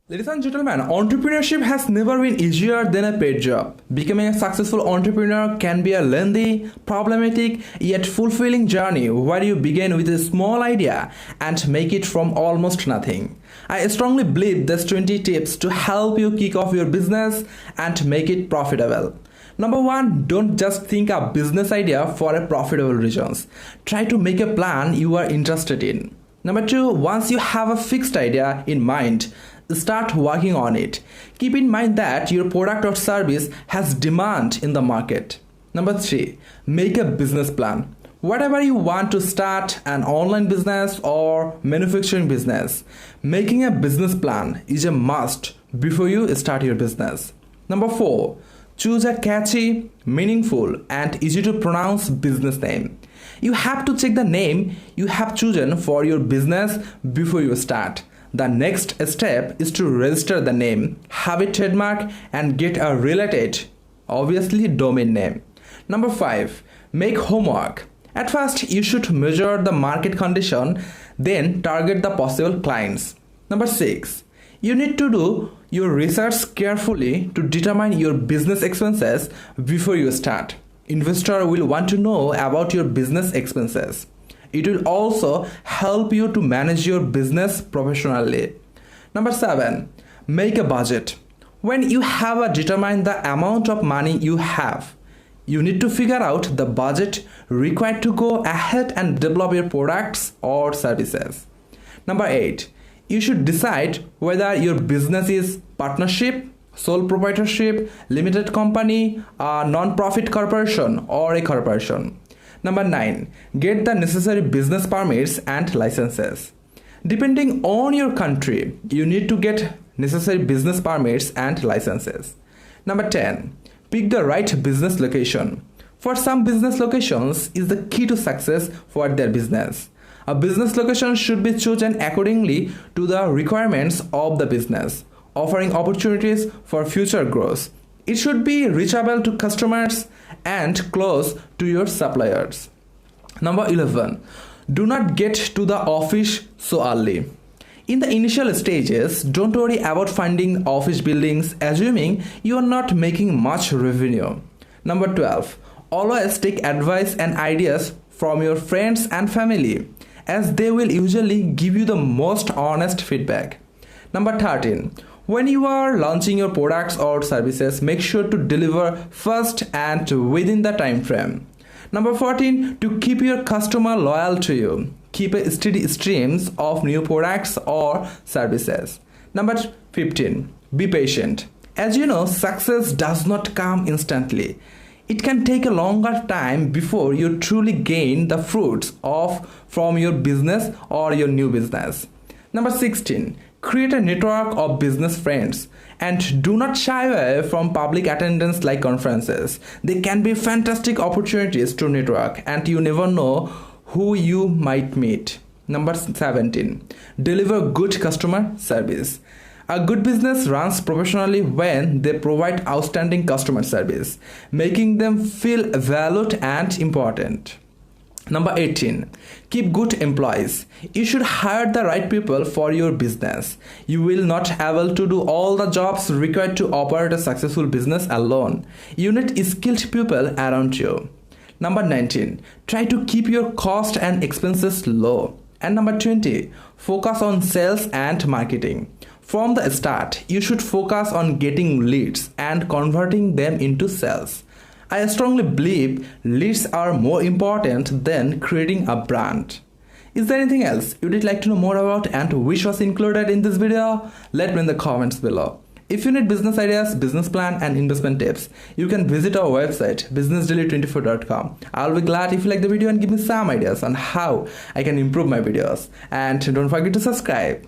Ladies and gentlemen, entrepreneurship has never been easier than a paid job. Becoming a successful entrepreneur can be a lengthy, problematic, yet fulfilling journey where you begin with a small idea and make it from almost nothing. I strongly believe there's 20 tips to help you kick off your business and make it profitable. Number one, don't just think a business idea for a profitable reasons. Try to make a plan you are interested in. Number two, once you have a fixed idea in mind, start working on it. Keep in mind that your product or service has demand in the market. Number three, make a business plan. Whatever you want to start, an online business or manufacturing business, making a business plan is a must before you start your business. Number four, choose a catchy, meaningful, and easy to pronounce business name. You have to check the name you have chosen for your business before you start. The next step is to register the name, have a trademark, and get a related, obviously, domain name. Number five, make homework. At first, you should measure the market condition, then target the possible clients. Number six, you need to do your research carefully to determine your business expenses before you start. Investor will want to know about your business expenses. It will also help you to manage your business professionally. Number seven, make a budget. When you have determined the amount of money you have, you need to figure out the budget required to go ahead and develop your products or services. Number eight, you should decide whether your business is partnership, sole proprietorship, limited company, a non-profit corporation, or a corporation. Number nine, get the necessary business permits and licenses. Depending on your country, you need to get necessary business permits and licenses. Number 10, pick the right business location. For some business locations is the key to success for their business. A business location should be chosen accordingly to the requirements of the business, offering opportunities for future growth. It should be reachable to customers and close to your suppliers. Number 11, do not get to the office so early. In the initial stages, don't worry about finding office buildings, assuming you are not making much revenue. Number 12, always take advice and ideas from your friends and family, as they will usually give you the most honest feedback. Number 13, when you are launching your products or services, make sure to deliver fast and within the time frame. Number 14, to keep your customer loyal to you, keep a steady streams of new products or services. Number 15, be patient. As you know, success does not come instantly. It can take a longer time before you truly gain the fruits from your business or your new business. Number 16, create a network of business friends and do not shy away from public attendance like conferences. They can be fantastic opportunities to network and you never know who you might meet. Number 17, deliver good customer service. A good business runs professionally when they provide outstanding customer service, making them feel valued and important. Number 18, keep good employees. You should hire the right people for your business. You will not be able to do all the jobs required to operate a successful business alone. You need skilled people around you. Number 19, try to keep your cost and expenses low. And number 20, focus on sales and marketing. From the start, you should focus on getting leads and converting them into sales. I strongly believe leads are more important than creating a brand. Is there anything else you would like to know more about and wish was included in this video? Let me in the comments below. If you need business ideas, business plan and investment tips, you can visit our website businessdaily24.com. I'll be glad if you like the video and give me some ideas on how I can improve my videos. And don't forget to subscribe.